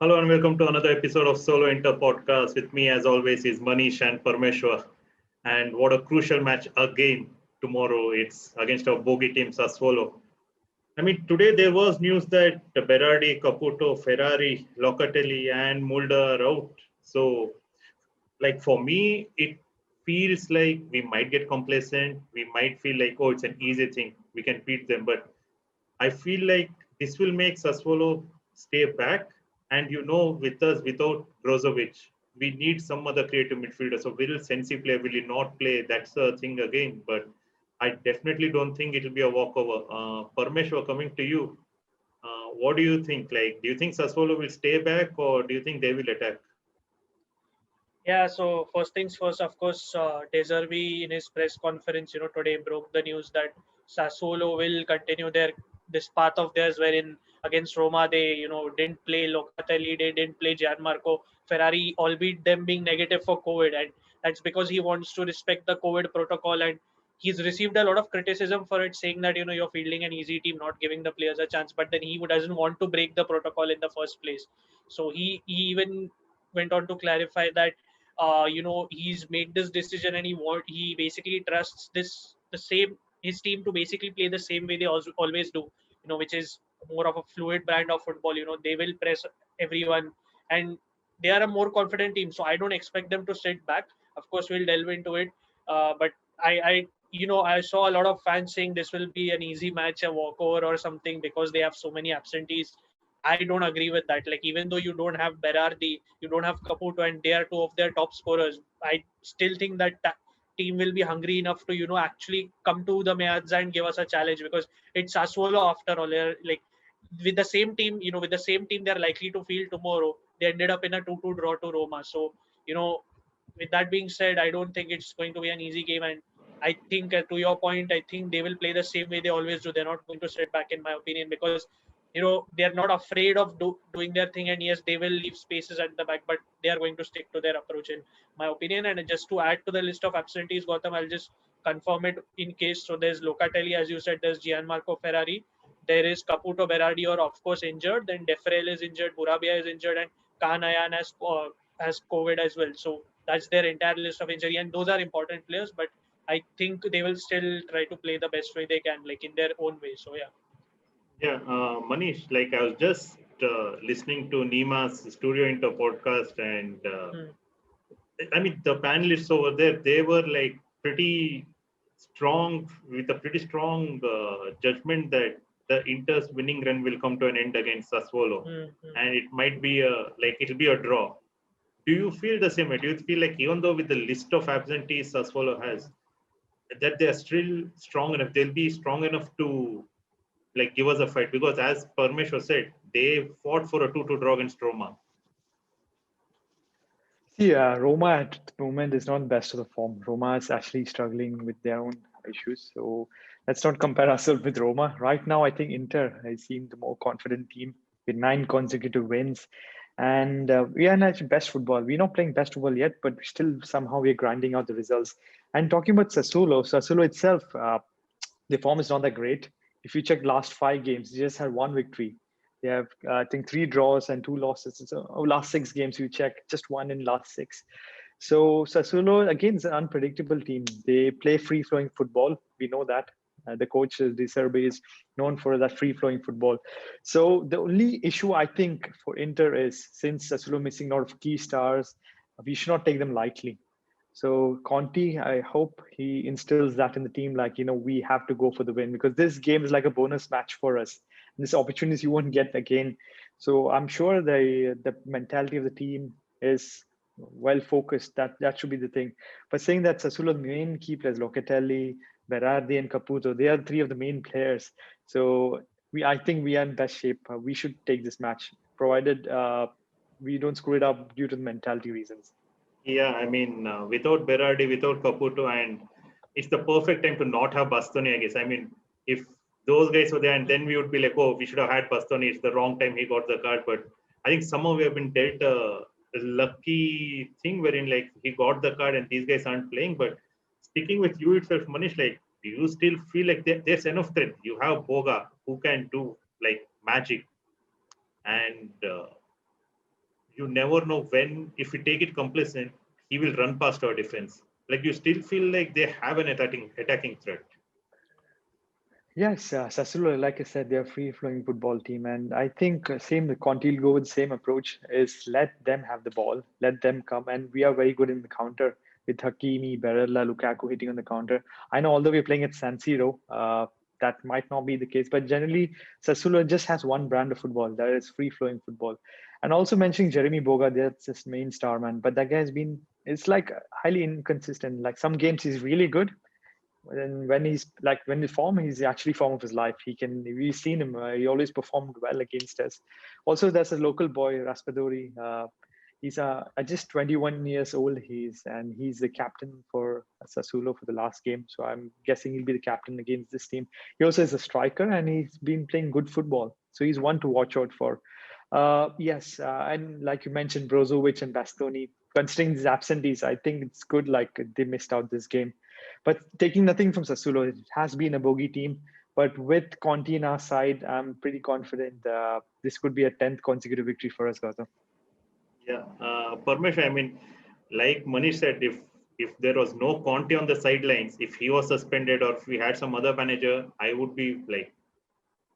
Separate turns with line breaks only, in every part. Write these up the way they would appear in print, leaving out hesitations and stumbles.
Hello and welcome to another episode of Solo Inter podcast. With me, as always, is Manish and Parmeshwar. And what a crucial match again tomorrow. It's against our bogey team, Sassuolo. I mean, today there was news that Berardi, Caputo, Ferrari, Locatelli, and Mulder are out. So, like for me, it feels like we might get complacent. We might feel like, oh, it's an easy thing. We can beat them. But I feel like this will make Sassuolo stay back. And with us, without Brozovic, we need some other creative midfielder. So will Sensi play? Will he not play? That's the thing again. But I definitely don't think it will be a walkover. Parmeshwar, coming to you. What do you think? Like, do you think Sassuolo will stay back or do you think they will attack?
Yeah, so first things first, of course, De Zerbi in his press conference, today broke the news that Sassuolo will continue this path of theirs, wherein against Roma they, didn't play Locatelli, they didn't play Gianmarco Ferrari, albeit them being negative for COVID, and that's because he wants to respect the COVID protocol, and he's received a lot of criticism for it, saying that you're fielding an easy team, not giving the players a chance, but then he doesn't want to break the protocol in the first place. So he even went on to clarify that he's made this decision and he basically trusts the same his team to basically play the same way they always do, which is more of a fluid brand of football. They will press everyone, and they are a more confident team, so I don't expect them to sit back. Of course, we'll delve into it, but I saw a lot of fans saying this will be an easy match, a walkover or something, because they have so many absentees. I don't agree with that. Like, even though you don't have Berardi, you don't have Caputo, and they are two of their top scorers, I still think that team will be hungry enough to actually come to the Meazza and give us a challenge, because it's Sassuolo after all. Like, with the same team, they're likely to field tomorrow. They ended up in a 2-2 draw to Roma. So, with that being said, I don't think it's going to be an easy game. And I think, to your point, I think they will play the same way they always do. They're not going to sit back, in my opinion, because they're not afraid of doing their thing. And yes, they will leave spaces at the back, but they are going to stick to their approach, in my opinion. And just to add to the list of absentees, Gotham, I'll just confirm it in case. So there's Locatelli, as you said, there's Gianmarco Ferrari, there is Caputo Berardi, or of course injured, then Defrel is injured, Burabia is injured, and Kaan Ayhan has COVID as well. So that's their entire list of injury, and those are important players. But I think they will still try to play the best way they can, like in their own way. So yeah.
Yeah, Manish, like I was just listening to Nima's Studio Inter podcast and
Hmm.
I mean, the panelists over there, they were like pretty strong, with a pretty strong judgment that the Inter's winning run will come to an end against Sassuolo,
Hmm. Hmm.
and it might be it'll be a draw. Do you feel the same way? Do you feel like even though with the list of absentees Sassuolo has, that they are still strong enough? They'll be strong enough to like give us a fight, because as Parmeshwar said, they fought for a 2-2 draw against Roma.
See, Roma at the moment is not best of the form. Roma is actually struggling with their own issues. So let's not compare ourselves with Roma. Right now, I think Inter has seemed the more confident team with 9 consecutive wins. And we are not best football. We're not playing best football yet, but still somehow we're grinding out the results. And talking about Sassuolo itself, the form is not that great. If you check last 5 games, they just had one victory. They have, I think, 3 draws and 2 losses. So last 6 games, you check just one in last six. So Sassuolo again is an unpredictable team. They play free-flowing football. We know that. The coach De Zerbi is known for that free-flowing football. So the only issue I think for Inter is, since Sassuolo missing a lot of key stars, we should not take them lightly. So Conti, I hope he instills that in the team, like, we have to go for the win, because this game is like a bonus match for us. This opportunities you won't get again. So I'm sure the mentality of the team is well focused. That should be the thing. But saying that Sassuolo's main key players, Locatelli, Berardi, and Caputo, they are three of the main players. So I think we are in best shape. We should take this match, provided we don't screw it up due to the mentality reasons.
Yeah, I mean, without Berardi, without Caputo, and it's the perfect time to not have Bastoni, I guess. I mean, if those guys were there, and then we would be like, oh, we should have had Bastoni. It's the wrong time he got the card. But I think somehow we have been dealt a lucky thing wherein like he got the card and these guys aren't playing. But sticking with you itself, Manish, like, do you still feel like there's enough threat? You have Boga who can do like magic, and you never know when, if we take it complacent, he will run past our defense. Like you still feel like they have an attacking threat.
Yes, Sassuolo, like I said, they're a free-flowing football team, and I think same the Conte will go with the same approach: is let them have the ball, let them come, and we are very good in the counter with Hakimi, Barella, Lukaku hitting on the counter. I know although we're playing at San Siro, that might not be the case, but generally Sassuolo just has one brand of football, that is free-flowing football. And also mentioning Jeremy Boga, that's his main star man, but that guy has been, it's like highly inconsistent. Like some games he's really good, and when he's like when he form, he's actually form of his life. We've seen him. He always performed well against us. Also, there's a local boy, Raspadori. He's just 21 years old. He's the captain for Sassuolo for the last game. So I'm guessing he'll be the captain against this team. He also is a striker, and he's been playing good football. So he's one to watch out for. Yes, and like you mentioned, Brozovic and Bastoni. Considering these absentees, I think it's good. Like they missed out this game. But taking nothing from Sassuolo, it has been a bogey team. But with Conte in our side, I'm pretty confident this could be a 10th consecutive victory for us, Gautam.
Yeah, Parmesh, I mean, like Manish said, if there was no Conte on the sidelines, if he was suspended or if we had some other manager, I would be like,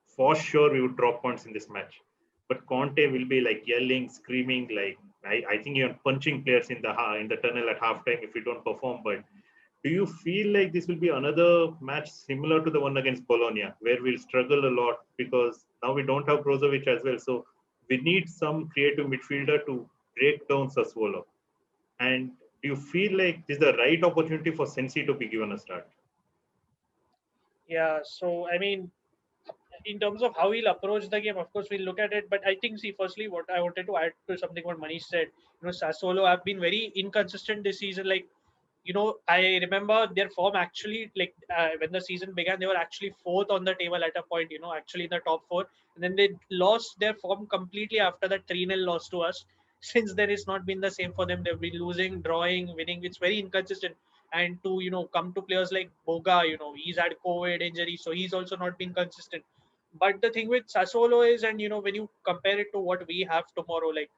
for sure we would drop points in this match. But Conte will be like yelling, screaming, like I think even punching players in the tunnel at halftime if we don't perform. But do you feel like this will be another match similar to the one against Bologna, where we'll struggle a lot because now we don't have Brozovic as well? So we need some creative midfielder to break down Sassuolo. And do you feel like this is the right opportunity for Sensi to be given a start?
Yeah, so I mean, in terms of how he'll approach the game, of course we'll look at it. But I think, see, firstly, what I wanted to add to something what Manish said, Sassuolo have been very inconsistent this season. Like, I remember their form actually, like when the season began, they were actually fourth on the table at a point, actually in the top four. And then they lost their form completely after that 3-0 loss to us. Since then, it's not been the same for them. They've been losing, drawing, winning. It's very inconsistent. And to, come to players like Boga, he's had COVID injury, so he's also not been consistent. But the thing with Sassuolo is, and, when you compare it to what we have tomorrow, like,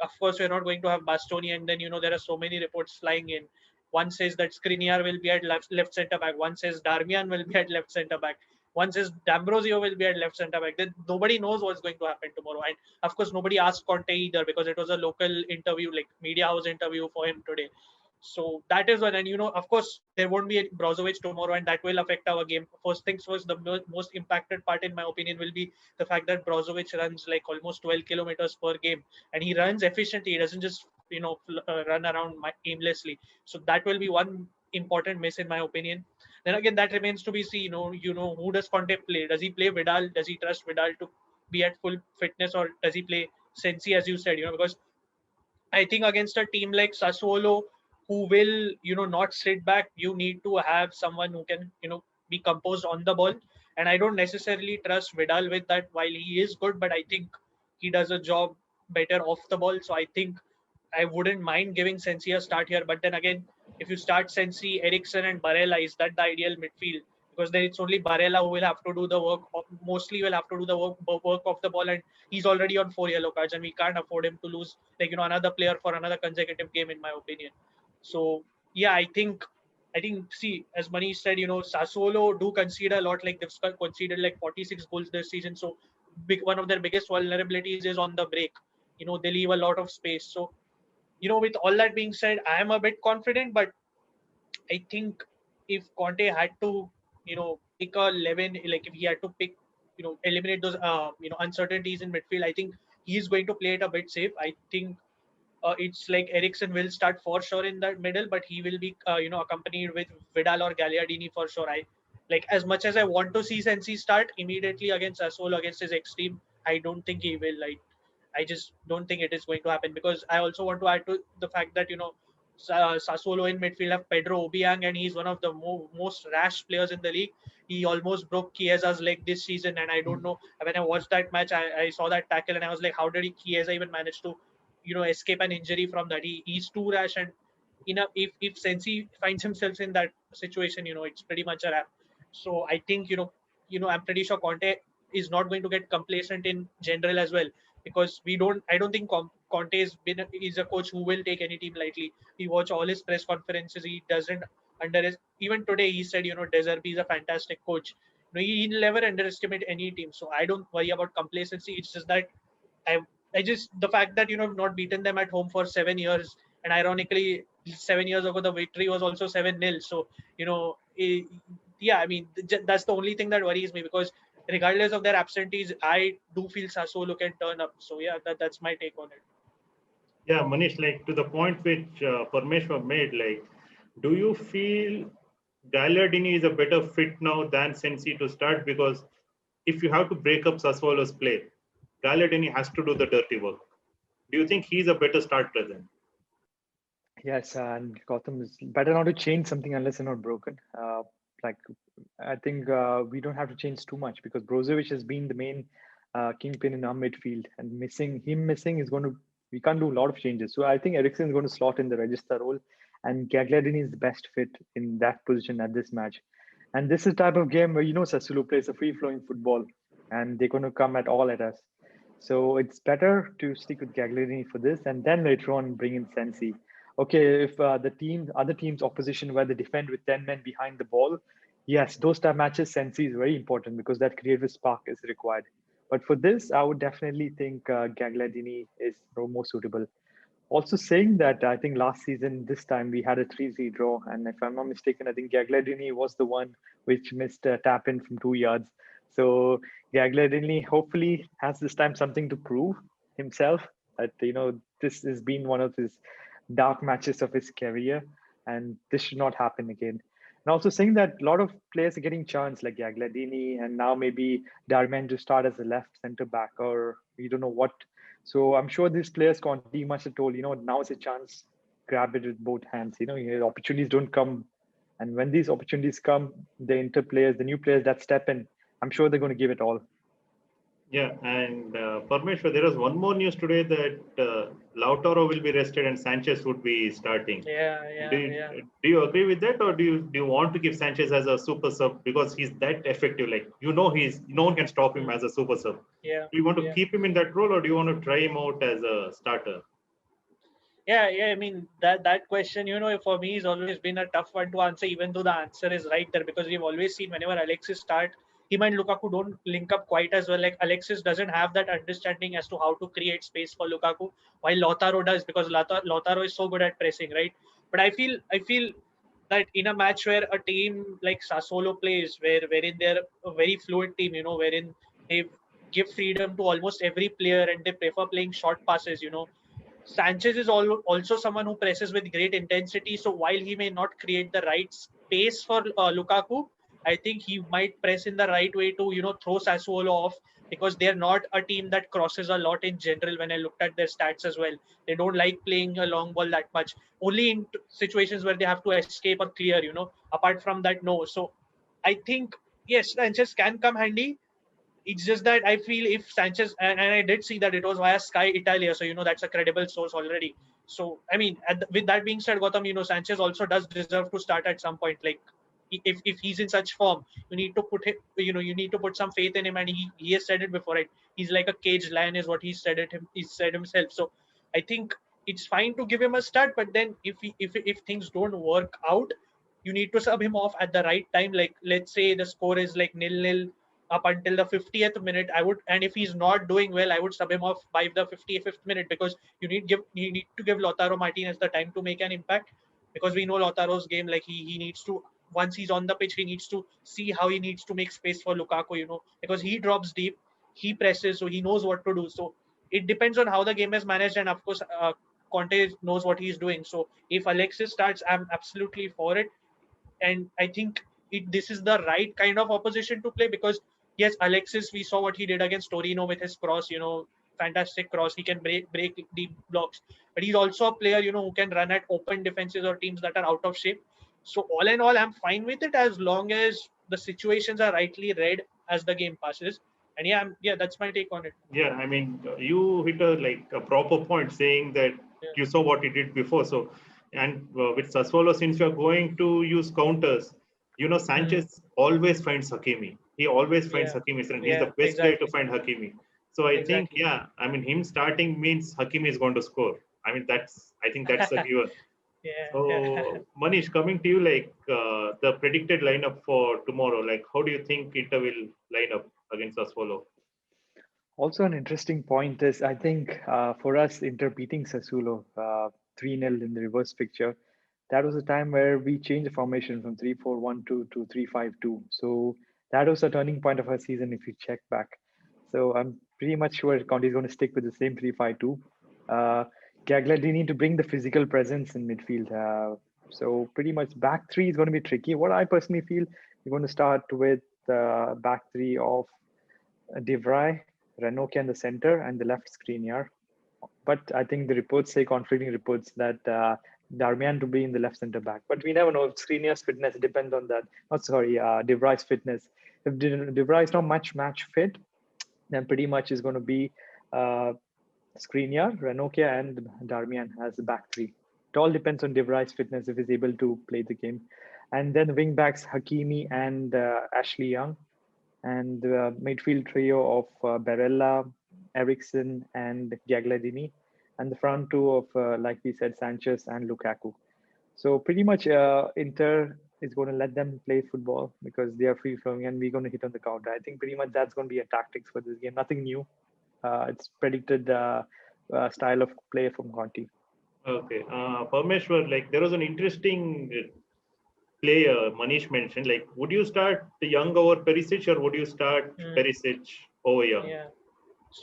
of course, we're not going to have Bastoni, and then, there are so many reports flying in. One says that Skriniar will be at left centre back. One says Darmian will be at left centre back. One says D'Ambrosio will be at left centre back. Then nobody knows what's going to happen tomorrow. And of course, nobody asked Conte either because it was a local interview, like media house interview for him today. So that is one. And, of course, there won't be Brozovic tomorrow, and that will affect our game. First things first, the most impacted part, in my opinion, will be the fact that Brozovic runs like almost 12 kilometers per game, and he runs efficiently. He doesn't just, run around aimlessly. So that will be one important miss, in my opinion. Then again, that remains to be seen. Who does Conte play? Does he play Vidal? Does he trust Vidal to be at full fitness, or does he play Sensi, as you said? Because I think against a team like Sassuolo, who will, not sit back, you need to have someone who can, be composed on the ball. And I don't necessarily trust Vidal with that. While he is good, but I think he does a job better off the ball. So I think I wouldn't mind giving Sensi a start here. But then again, if you start Sensi, Eriksen, and Barella, is that the ideal midfield? Because then it's only Barella who will have to do the work. Mostly will have to do the work of the ball, and he's already on 4 yellow cards, and we can't afford him to lose another player for another consecutive game, in my opinion. So yeah, I think see, as Manish said, Sassuolo do concede a lot. Like they've conceded like 46 goals this season. So one of their biggest vulnerabilities is on the break. They leave a lot of space. So with all that being said, I am a bit confident, but I think if Conte had to, pick a 11, like if he had to pick, eliminate those, uncertainties in midfield, I think he's going to play it a bit safe. I think it's like Eriksen will start for sure in the middle, but he will be, accompanied with Vidal or Gagliardini for sure. I like, as much as I want to see Sensi start immediately against Sassuolo, against his ex team, I don't think he will. Like, I just don't think it is going to happen, because I also want to add to the fact that, Sassuolo in midfield have Pedro Obiang, and he's one of the most rash players in the league. He almost broke Chiesa's leg this season, and I don't know. When I watched that match, I saw that tackle, and I was like, how did Chiesa even manage to, escape an injury from that? He's too rash, and if Sensi finds himself in that situation, it's pretty much a wrap. So I think, I'm pretty sure Conte is not going to get complacent in general as well, because I don't think Conte is a coach who will take any team lightly. We watch all his press conferences. He doesn't even today he said, De Zerbi is a fantastic coach. He'll never underestimate any team. So I don't worry about complacency. It's just that I I just the fact that I've not beaten them at home for 7 years, and ironically 7 years ago the victory was also 7-0. So yeah, I mean that's the only thing that worries me, because regardless of their absentees, I do feel Sassuolo can turn up. So yeah, that's my take on it.
Yeah, Manish, like to the point which Parmeshwar made, like, do you feel Gagliardini is a better fit now than Sensi to start? Because if you have to break up Sassuolo's play, Gagliardini has to do the dirty work. Do you think he's a better starter then?
Yes, and Gotham is better not to change something unless they're not broken. Like I think we don't have to change too much because Brozovic has been the main kingpin in our midfield, and missing is going to we can't do a lot of changes. So I think Eriksen is going to slot in the register role, and Gagliardini is the best fit in that position at this match. And this is the type of game where Sassuolo plays a free-flowing football, and they're going to come at us. So it's better to stick with Gagliardini for this, and then later on bring in Sensi. Okay, if other team's opposition where they defend with 10 men behind the ball, yes, those type matches, Sensi is very important because that creative spark is required. But for this, I would definitely think Gagliardini is more suitable. Also saying that, I think last season, this time we had a 3-0 draw. And if I'm not mistaken, I think Gagliardini was the one which missed a tap in from 2 yards. So Gagliardini hopefully has this time something to prove himself. That, this has been one of his dark matches of his career, and this should not happen again. And also saying that a lot of players are getting chance like Gagliardini, and now maybe Darmian to start as a left center back, or we don't know what. So I'm sure these players, Conte must have told, now is a chance, grab it with both hands. Opportunities don't come. And when these opportunities come, the new players that step in, I'm sure they're going to give it all.
Yeah, and Parmeshwar, there was one more news today that Lautaro will be rested and Sanchez would be starting.
Yeah.
Do you agree with that, or do you want to give Sanchez as a super sub because he's that effective? Like no one can stop him as a super sub.
Yeah.
Do you want to keep him in that role, or do you want to try him out as a starter?
Yeah. I mean that question, for me has always been a tough one to answer, even though the answer is right there, because we've always seen whenever Alexis start, him and Lukaku don't link up quite as well. Like Alexis doesn't have that understanding as to how to create space for Lukaku, while Lautaro does, because Lautaro is so good at pressing, right? But I feel that in a match where a team like Sassuolo plays, wherein they're a very fluid team, wherein they give freedom to almost every player and they prefer playing short passes, Sanchez is also someone who presses with great intensity. So while he may not create the right space for Lukaku, I think he might press in the right way to throw Sassuolo off, because they're not a team that crosses a lot in general. When I looked at their stats as well, they don't like playing a long ball that much. Only in situations where they have to escape or clear. Apart from that, no. So I think yes, Sanchez can come handy. It's just that I feel if Sanchez, and I did see that it was via Sky Italia, so that's a credible source already. So I mean, with that being said, Gautam, Sanchez also does deserve to start at some point. Like if he's in such form, you need to put him, you need to put some faith in him, and he has said it before, right? He's like a caged lion, is what he said himself. So I think it's fine to give him a start, but then if things don't work out, you need to sub him off at the right time. Like let's say the score is like 0-0 up until the 50th minute, and if he's not doing well, I would sub him off by the 55th minute, because you need to give Lautaro Martinez the time to make an impact, because we know Lautaro's game, like he needs to, once he's on the pitch, he needs to see how he needs to make space for Lukaku, because he drops deep, he presses, so he knows what to do. So it depends on how the game is managed, and of course Conte knows what he's doing. So if Alexis starts, I'm absolutely for it, and I think this is the right kind of opposition to play, because yes, Alexis, we saw what he did against Torino with his cross, fantastic cross. He can break deep blocks, but he's also a player, who can run at open defenses or teams that are out of shape. So all in all, I'm fine with it as long as the situations are rightly read as the game passes. And yeah, that's my take on it.
Yeah, I mean, you hit a proper point saying that you saw what he did before. So, and with Sassuolo, since you are going to use counters, Sanchez always finds Hakimi. He always finds Hakimi, and he's the best guy to find Hakimi. So I think,
Exactly.
yeah, I mean, him starting means Hakimi is going to score. I mean, I think that's a given.
Yeah.
So, Manish, coming to you, like the predicted lineup for tomorrow, like how do you think Inter will line up against Sassuolo?
Also, an interesting point is I think for us, Inter beating Sassuolo 3-0 in the reverse picture, that was a time where we changed the formation from 3-4-1-2 to 3-5-2. So that was a turning point of our season if you check back. So I'm pretty much sure Conte is going to stick with the same 3-5-2. Uh, Gagliardini to bring the physical presence in midfield. So pretty much back three is going to be tricky. What I personally feel, we're going to start with back three of De Vrij, Ranocchia in the center, and the left Skriniar. But I think the reports say conflicting reports that Darmian to be in the left center back. But we never know. Skriniar's fitness depends on that. Oh, sorry, De Vrij's fitness. If De Vrij is not match fit, then pretty much is going to be uh, Skriniar, Ranocchia, and Darmian as the back three. It all depends on De Vrij's fitness if he's able to play the game. And then wing backs Hakimi and Ashley Young, and the midfield trio of Barella, Ericsson, and Gagliardini, and the front two of, like we said, Sanchez and Lukaku. So pretty much Inter is going to let them play football because they are free flowing, and we're going to hit on the counter. I think pretty much that's going to be a tactics for this game. Nothing new. It's predicted style of play from Conti.
Okay, Parmeshwar, like there was an interesting player Manish mentioned. Like, would you start the Young over Perisic, or would you start
Mm,
Perisic over Young?
yeah.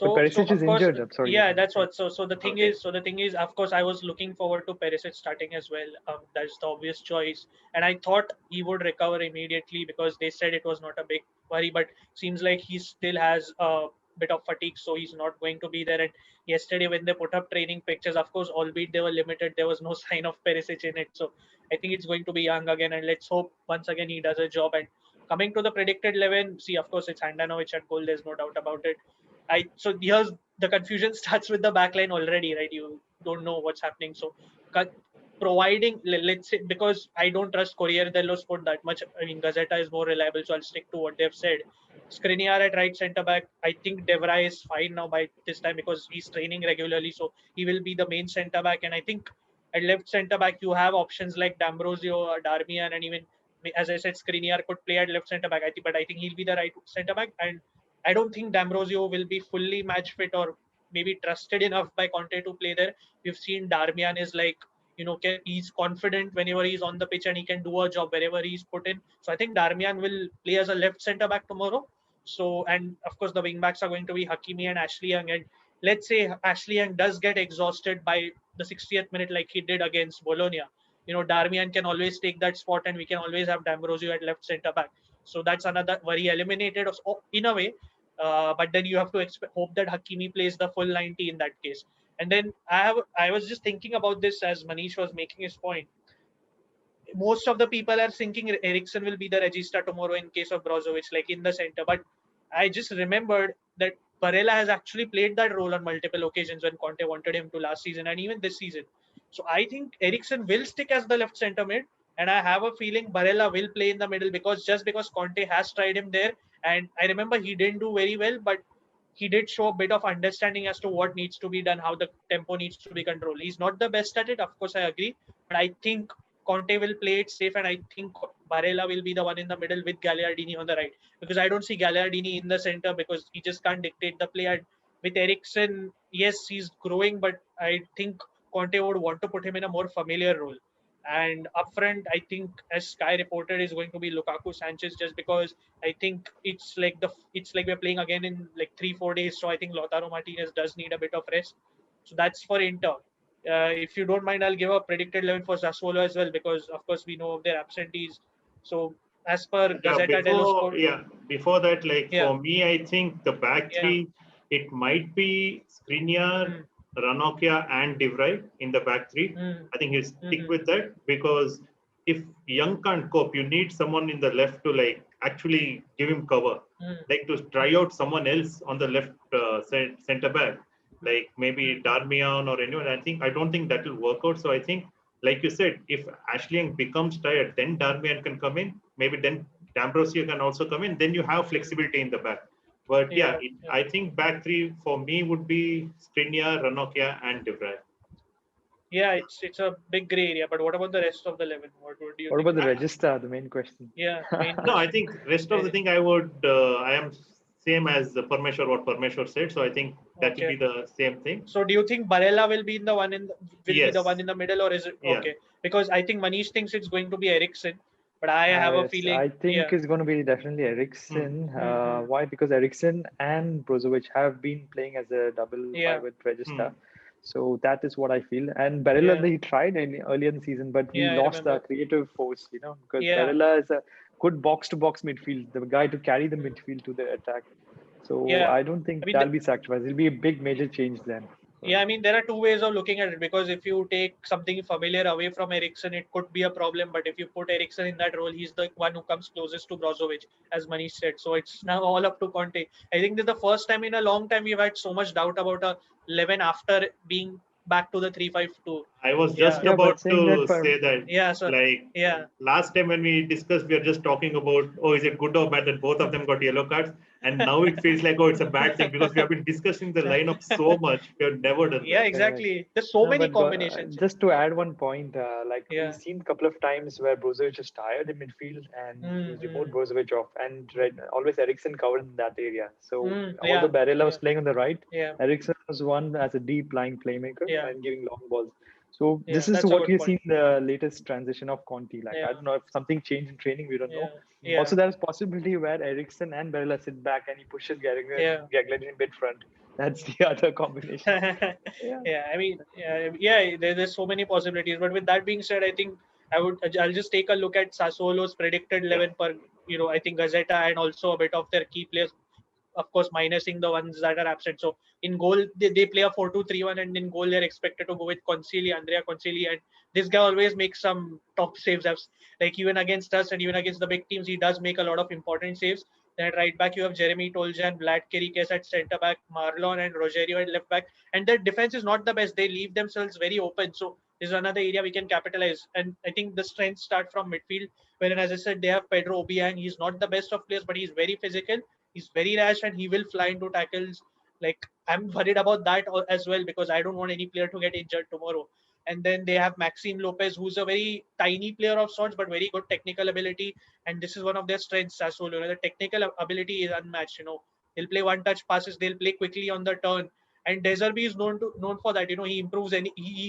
But
So
Perisic is
of course,
injured. I'm sorry.
yeah, that's
Yeah.
what. So
Okay.
the thing is, of course, I was looking forward to Perisic starting as well. That's the obvious choice, and I thought he would recover immediately because they said it was not a big worry, but seems like he still has a bit of fatigue, so he's not going to be there. And yesterday, when they put up training pictures, of course, albeit they were limited, there was no sign of Perisic in it. So I think it's going to be Young again, and let's hope once again he does a job. And coming to the predicted 11, see, of course, it's Handanovic at goal. There's no doubt about it. I so here's the confusion starts with the backline already, right? You don't know what's happening. So, providing let's say because I don't trust Corriere dello Sport that much. I mean, Gazeta is more reliable, so I'll stick to what they've said. Skriniar at right centre back. I think De Vrij is fine now by this time because he's training regularly, so he will be the main centre back. And I think at left centre back you have options like D'Ambrosio or Darmian, and even as I said, Skriniar could play at left centre back. But I think he'll be the right centre back, and I don't think D'Ambrosio will be fully match fit or maybe trusted enough by Conte to play there. We've seen Darmian is like, he's confident whenever he's on the pitch and he can do a job wherever he's put in. So I think Darmian will play as a left centre back tomorrow. So, and of course, the wing backs are going to be Hakimi and Ashley Young. And let's say Ashley Young does get exhausted by the 60th minute, like he did against Bologna. Darmian can always take that spot, and we can always have D'Ambrosio at left centre back. So that's another worry eliminated in a way. But then you have to hope that Hakimi plays the full 90 in that case. And then I was just thinking about this as Manish was making his point. Most of the people are thinking Ericsson will be the regista tomorrow in case of Brozovic, like in the center. But I just remembered that Barella has actually played that role on multiple occasions when Conte wanted him to last season and even this season. So I think Ericsson will stick as the left center mid, and I have a feeling Barella will play in the middle because Conte has tried him there, and I remember he didn't do very well, but he did show a bit of understanding as to what needs to be done, how the tempo needs to be controlled. He's not the best at it, of course, I agree, but I think Conte will play it safe, and I think Barella will be the one in the middle with Gagliardini on the right, because I don't see Gagliardini in the center because he just can't dictate the play. And with Ericsson, yes, he's growing, but I think Conte would want to put him in a more familiar role. And up front, I think, as Sky reported, is going to be Lukaku Sanchez, just because I think it's like we're playing again in like 3-4 days. So I think Lautaro Martinez does need a bit of rest. So that's for Inter. If you don't mind, I'll give a predicted 11 for Sassuolo as well, because of course we know of their absentees. So as per
Yeah,
Gazzetta dello Sport,
before that, like
yeah,
for me, I think the back
yeah,
three, it might be Skriniar,
mm,
Ranocchia, and De Vrij in the back three.
mm,
I think he'll stick
mm,
with that because if Young can't cope, you need someone in the left to like actually give him cover,
mm,
like to try
mm,
out someone else on the left center back,
mm,
like maybe
mm,
Darmian or anyone. I don't think that will work out. So I think, like you said, if Ashley Young becomes tired, then Darmian can come in. Maybe then D'Ambrosio can also come in. Then you have
mm,
flexibility in the back. But
Yeah,
I think back three for me would be Skriniar, Ranocchia, and De Vrij.
yeah. It's a big gray area. But what about the rest of the 11? What do you
What
think?
about the register? The main question.
Yeah, main
No, I
question.
think rest of the thing I am same as the Parmeshwar what Parmeshwar said. So I think that will
Okay.
be the same thing.
So do you think Barella will be the
Yes.
one in the middle, or is it
Yeah.
okay? Because I think Manish thinks it's going to be Ericsson, but I have a
Yes, I
feeling.
think
Yeah.
it's going to be definitely
Hmm.
Ericsson.
Mm-hmm.
Why? Because Ericsson and Brozovic have been playing as a double
Yeah.
pivot register.
Hmm.
So that is what I feel. And Barella,
Yeah.
he tried in earlier in the season, but we
Yeah. I
lost the
remember.
creative force, because
Yeah.
Barella is a good box-to-box midfield, the guy to carry the midfield to the attack. So
Yeah.
I don't
I
think
mean,
that'll be sacrificed. It'll be a big major change then.
yeah, I mean, there are two ways of looking at it, because if you take something familiar away from Ericsson, it could be a problem. But if you put Ericsson in that role, he's the one who comes closest to Brozovic, as Manish said. So it's now all up to Conte. I think this is the first time in a long time we've had so much doubt about a 11 after being back to the 3-5-2.
I was just
Yeah,
Yeah, but
about
saying that
to
for
say that,
yeah, so
like
yeah,
last time when we discussed, we were just talking about, oh, is it good or bad that both of them got yellow cards? And now it feels like, oh, it's a bad thing because we have been discussing the lineup so much. We have never done
yeah,
that.
correct.
exactly. There's so
No,
many
but
combinations.
just to add one point, like we've
Yeah.
seen a couple of times where Brozovic is tired in midfield and he's removed
Mm-hmm.
Brozovic off, and always Ericsson covered in that area. So although
Yeah,
Barella was
yeah,
playing on the right,
yeah,
Ericsson was one as a deep lying playmaker
yeah,
and giving long balls. So
yeah.
this is
That's a
what
good
we've
point.
seen the latest transition of Conti. Like I
Yeah,
don't know if something changed in training, we don't know.
yeah,
Also,
yeah,
there's possibility where Ericsson and Barella sit back and he pushes
yeah.
Gagliardini in mid front. That's the other combination. Yeah.
Yeah, I mean, yeah, there's so many possibilities. But with that being said, I think I'll just take a look at Sassuolo's predicted
Yeah.
11 per, I think Gazetta, and also a bit of their key players, of course, minusing the ones that are absent. So in goal, they play a 4-2-3-1, and in goal, they're expected to go with Concili, Andrea Concili. And this guy always makes some top saves. Like even against us and even against the big teams, he does make a lot of important saves. Then at right back, you have Jeremy Toljan, Vlad Kirikes at centre back, Marlon and Rogerio at left back. And their defense is not the best. They leave themselves very open. So this is another area we can capitalize. And I think the strengths start from midfield, wherein, as I said, they have Pedro Obiang. He's not the best of players, but he's very physical. He's very rash and he will fly into tackles. Like, I'm worried about that as well, because I don't want any player to get injured tomorrow. And then they have Maxime Lopez, who's a very tiny player of sorts, but very good technical ability. And this is one of their strengths, Sassuolo. The technical ability is unmatched. They'll play one-touch passes. They'll play quickly on the turn. And De Zerbi is known for that. He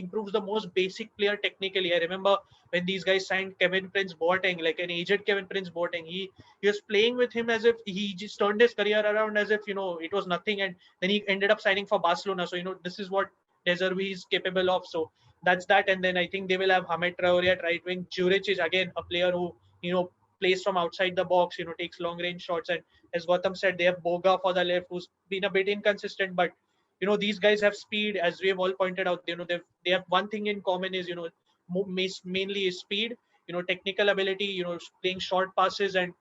improves the most basic player technically. I remember when these guys signed Kevin Prince Boateng, like an aged Kevin Prince Boateng. He was playing with him as if he just turned his career around, as if it was nothing, and then he ended up signing for Barcelona. So this is what De Zerbi is capable of. So that's that. And then I think they will have Hamed Traore at right wing. Juric is again a player who plays from outside the box. Takes long range shots. And as Gautam said, they have Boga for the left, who's been a bit inconsistent, but these guys have speed, as we have all pointed out. They have one thing in common is mainly is speed, technical ability, playing short passes, and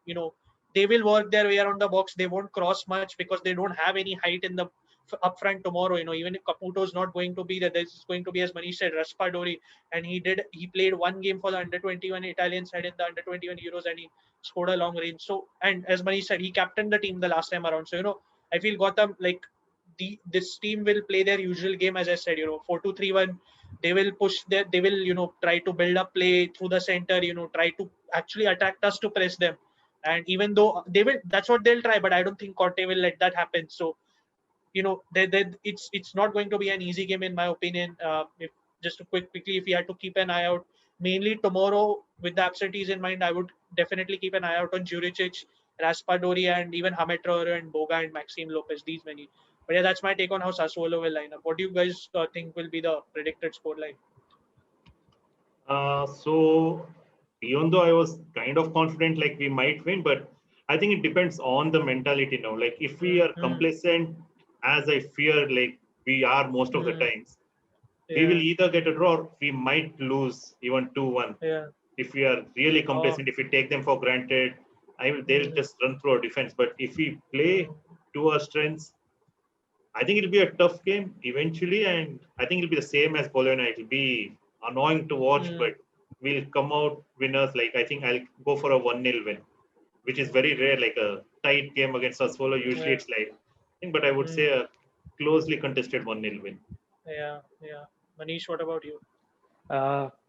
they will work their way around the box. They won't cross much because they don't have any height in the up front tomorrow. Even if Caputo is not going to be there, there's going to be, as Manish said, Raspadori, and he played one game for the under 21 Italian side in the under 21 Euros, and he scored a long range. So, and as Manish said, he captained the team the last time around. So I feel Gotham, like, this team will play their usual game, as I said, 4-2-3-1. They will they will try to build up play through the center, try to actually attack us to press them. And even though that's what they'll try, but I don't think Conte will let that happen. So it's not going to be an easy game, in my opinion. If just to quickly, if you had to keep an eye out, mainly tomorrow with the absentees in mind, I would definitely keep an eye out on Juricic, Raspadori, and even Hamed Traore and Boga and Maxime Lopez. These many. But yeah, that's my take on how Sassuolo will line up. What do you guys think will be the predicted scoreline?
So even though I was kind of confident like we might win, but I think it depends on the mentality now. Like if we are
Mm-hmm.
complacent, as I fear like we are most of the times, we will
Yeah,
either get a draw or we might lose even 2-1.
yeah.
If we are really
Oh,
complacent, if we take them for granted, they'll
mm,
just run through our defense. But if we play
mm,
to our strengths, I think it'll be a tough game eventually, and I think it'll be the same as Bologna. It'll be annoying to watch,
mm.
but we'll come out winners. Like I think I'll go for a 1-0 win. which is very rare, like a tight game against Sassuolo. Usually
Yeah.
it's like, but I would say a closely contested 1-0 win.
Yeah. Manish, what about you?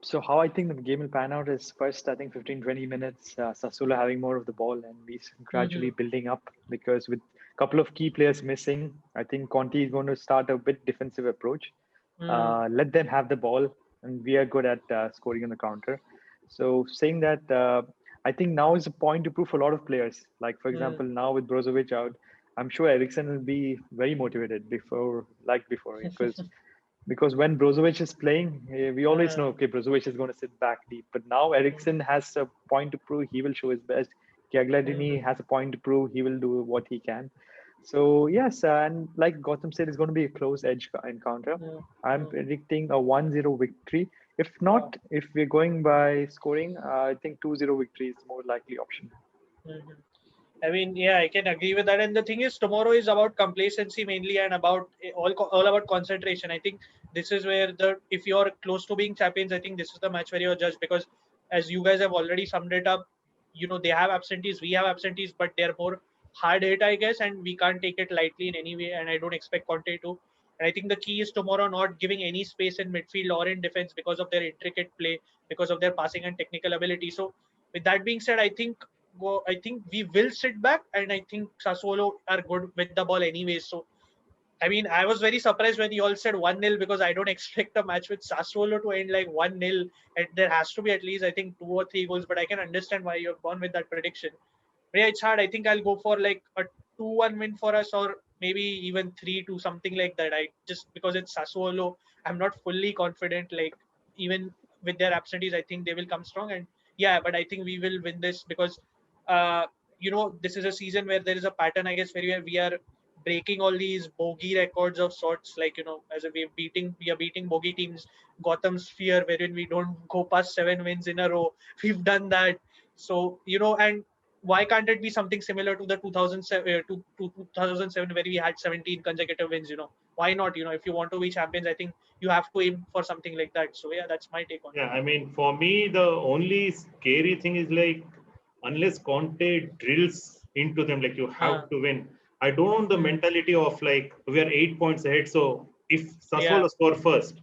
So how I think the game will pan out is first, I think 15-20 minutes, Sassuolo having more of the ball and we gradually building up because with a couple of key players missing, I think Conte is going to start a bit defensive approach. Let them have the ball and we are good at scoring on the counter. So saying that, I think now is a point to prove for a lot of players. Like for example, now with Brozovic out, I'm sure Eriksen will be very motivated before because when Brozovic is playing, we always know, okay, Brozovic is going to sit back deep. But now Eriksen has a point to prove. He will show his best. Gagliardini has a point to prove. He will do what he can. So, yes, and like Gotham said, it's going to be a close edge encounter. I'm predicting a 1-0 victory. If not, if we're going by scoring, I think 2-0 victory is more likely option.
I mean, yeah, I can agree with that. And the thing is, tomorrow is about complacency mainly and about all about concentration. I think this is where if you're close to being champions, I think this is the match where you're judged because, as you guys have already summed it up, they have absentees, we have absentees, but they're more hard hit, I guess, and we can't take it lightly in any way. And I don't expect Conte to. And I think the key is tomorrow not giving any space in midfield or in defense because of their intricate play, because of their passing and technical ability. So, with that being said, I think we will sit back, and I think Sassuolo are good with the ball anyway. So, I mean, I was very surprised when you all said 1-0 because I don't expect a match with Sassuolo to end like 1-0. And there has to be at least, I think, 2 or 3 goals. But I can understand why you have gone with that prediction. But yeah, it's hard. I think I'll go for like a 2-1 win for us, or maybe even 3-2, something like that. I just because it's Sassuolo, I'm not fully confident. Like even with their absentees, I think they will come strong. And yeah, but I think we will win this because uh, this is a season where there is a pattern, I guess, where we are breaking all these bogey records of sorts. Like as we are beating bogey teams, Gotham Sphere, wherein we don't go past 7 wins in a row. We've done that. So and why can't it be something similar to the 2007 to 2007 where we had 17 consecutive wins? Why not? If you want to be champions, I think you have to aim for something like that. So yeah, that's my take on it.
Yeah, I mean, for me, the only scary thing is like, unless Conte drills into them, like you have to win. I don't want the mentality of like we are 8 points ahead. So if Sassuolo score first,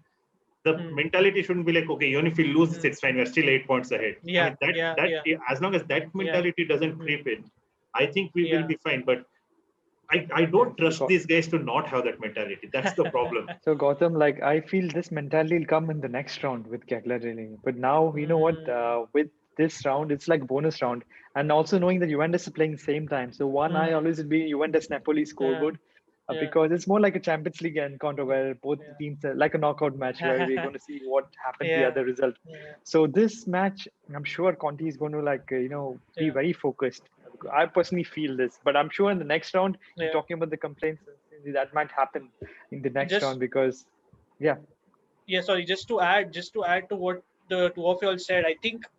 the mentality shouldn't be like, okay, even if we lose, it's fine. We're still 8 points ahead.
Yeah,
I mean, as long as that mentality doesn't creep in, I think we will be fine. But I don't trust these guys to not have that mentality. That's the problem.
So Gautam, like I feel this mentality will come in the next round with Gagliardini. But now you know what? With this round, it's like bonus round, and also knowing that Juventus is playing same time. So one eye always will be Juventus Napoli scoreboard. Because it's more like a Champions League encounter where both the teams are like a knockout match where we're going to see what happened the other result. So this match, I'm sure Conte is going to be very focused. I personally feel this, but I'm sure in the next round, you're talking about the complaints that might happen in the next round because,
sorry, just to add to what the two of you all said,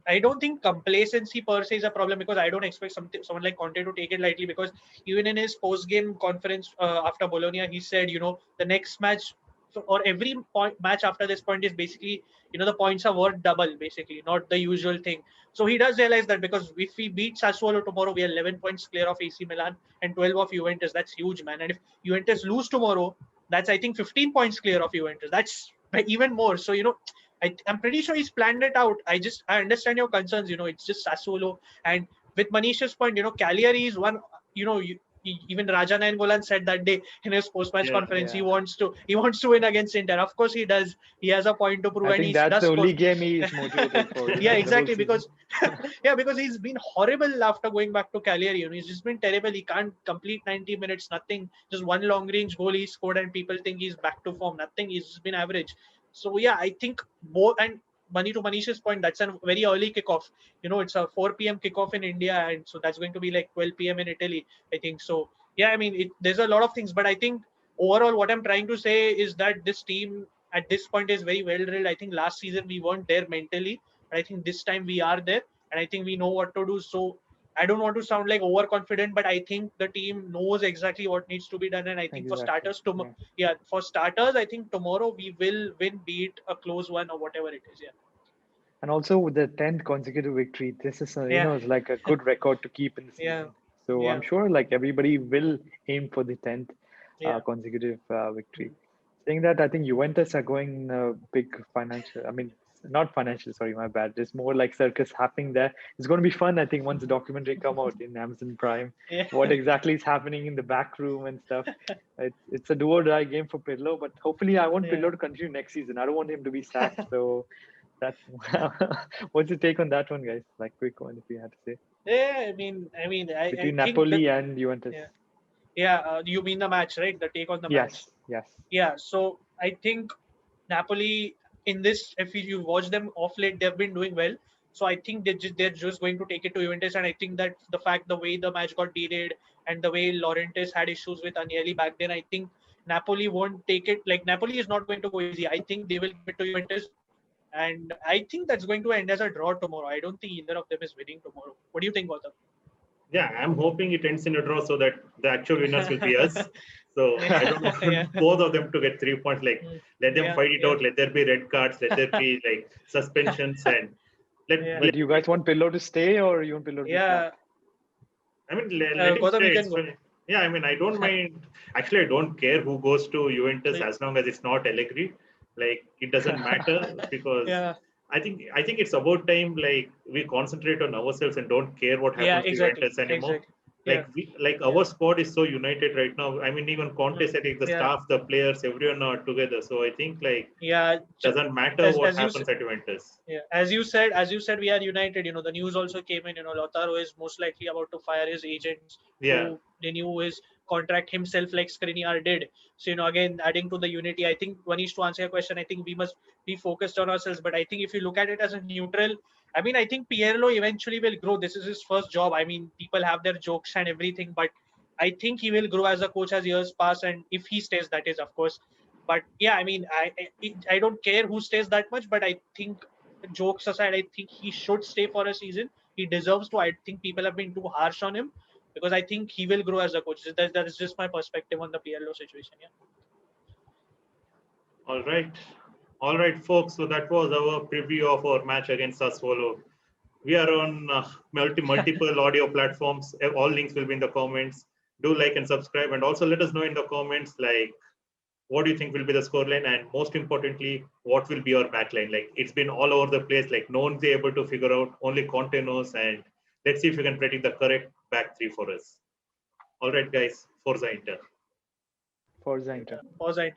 I don't think complacency per se is a problem because I don't expect someone like Conte to take it lightly because even in his post-game conference after Bologna, he said, the next match or every match after this point is basically, the points are worth double, basically, not the usual thing. So he does realize that because if we beat Sassuolo tomorrow, we are 11 points clear of AC Milan and 12 of Juventus. That's huge, man. And if Juventus lose tomorrow, that's, I think, 15 points clear of Juventus. That's even more. So, I'm pretty sure he's planned it out. I understand your concerns. It's just Sassuolo. And with Manish's point, Cagliari is one, even Raja Nainggolan said that day in his post-match conference, he wants to win against Inter. Of course he does. He has a point to prove.
I think that's the only game he is motivated for.
Yeah, exactly. Because because he's been horrible after going back to Cagliari. He's just been terrible. He can't complete 90 minutes, nothing. Just one long-range goal he scored and people think he's back to form. Nothing. He's just been average. So yeah, I think both, and to Manish's point, that's a very early kickoff. It's a 4 p.m. kickoff in India, and so that's going to be like 12 p.m. in Italy, I think. So yeah, I mean, there's a lot of things, but I think overall, what I'm trying to say is that this team at this point is very well drilled. I think last season we weren't there mentally, but I think this time we are there, and I think we know what to do. So I don't want to sound like overconfident, but I think the team knows exactly what needs to be done. And I think for starters, I think tomorrow we will win, be it a close one or whatever it is. Yeah.
And also with the 10th consecutive victory, this is
Yeah.
it's like a good record to keep in the
Yeah.
season. So
Yeah.
I'm sure like everybody will aim for the 10th
Yeah.
consecutive victory. Saying that, I think Juventus are going big financial. I mean, not financial. Sorry, my bad. There's more like circus happening there. It's going to be fun. I think once the documentary come out in Amazon Prime,
Yeah.
what exactly is happening in the back room and stuff. It's a do or die game for Pirlo, but hopefully I want
Yeah.
Pirlo to continue next season. I don't want him to be sacked. So that's what's your take on that one, guys? Like quick one, if you had to say,
Yeah. I
between
think that.
Napoli and Juventus.
Yeah. Yeah. You mean the match, right? The take on the match.
Yes.
Yeah. So I think Napoli in this, if you watch them off late, they've been doing well. So I think they're just going to take it to Juventus, and I think that the way the match got delayed and the way Laurentis had issues with Agnelli back then, I think Napoli won't take it. Like Napoli is not going to go easy. I think they will give it to Juventus, and I think that's going to end as a draw tomorrow. I don't think either of them is winning tomorrow. What do you think, Gautam?
Yeah, I'm hoping it ends in a draw so that the actual winners will be us. So I don't
Yeah.
want both of them to get 3 points. Like, let them
Yeah,
fight it
yeah.
out. Let there be red cards. Let there be like suspensions and
Yeah.
But you guys want Pirlo to stay or you want Pirlo to be
Yeah.
sacked?
I mean, let him
Gautam,
stay.
you
It's
can go.
fine. Yeah, I mean, I don't mind. Actually, I don't care who goes to Juventus as long as it's not Allegri. Like, it doesn't matter because
Yeah.
I think it's about time. Like, we concentrate on ourselves and don't care what
Yeah,
happens to
exactly.
Juventus anymore.
Exactly. Yeah.
Like
Yeah.
our squad is so united right now. I mean, even Conte said like the
Yeah.
staff, the players, everyone are together. So I think like
Yeah.
doesn't matter what
As you
happens at Juventus.
Yeah, as you said, we are united. The news also came in. Lautaro is most likely about to fire his agents
Yeah.
to renew his contract himself, like Skriniar did. So again, adding to the unity, I think Manish, to answer your question, I think we must be focused on ourselves. But I think if you look at it as a neutral, I think Pirlo eventually will grow. This is his first job. I mean, people have their jokes and everything, but I think he will grow as a coach as years pass, and if he stays, that is, of course. But yeah, I don't care who stays that much, but I think jokes aside, I think he should stay for a season. He deserves to. I think people have been too harsh on him because I think he will grow as a coach. That is just my perspective on the PLO situation. Yeah.
All right. All right, folks. So that was our preview of our match against Sassuolo. We are on multiple audio platforms. All links will be in the comments. Do like and subscribe, and also let us know in the comments like what do you think will be the scoreline, and most importantly, what will be our backline. Like it's been all over the place. Like no one's able to figure out. Only Conte knows, and let's see if we can predict the correct back three for us. All right, guys. Forza Inter.
Forza Inter.
Pause.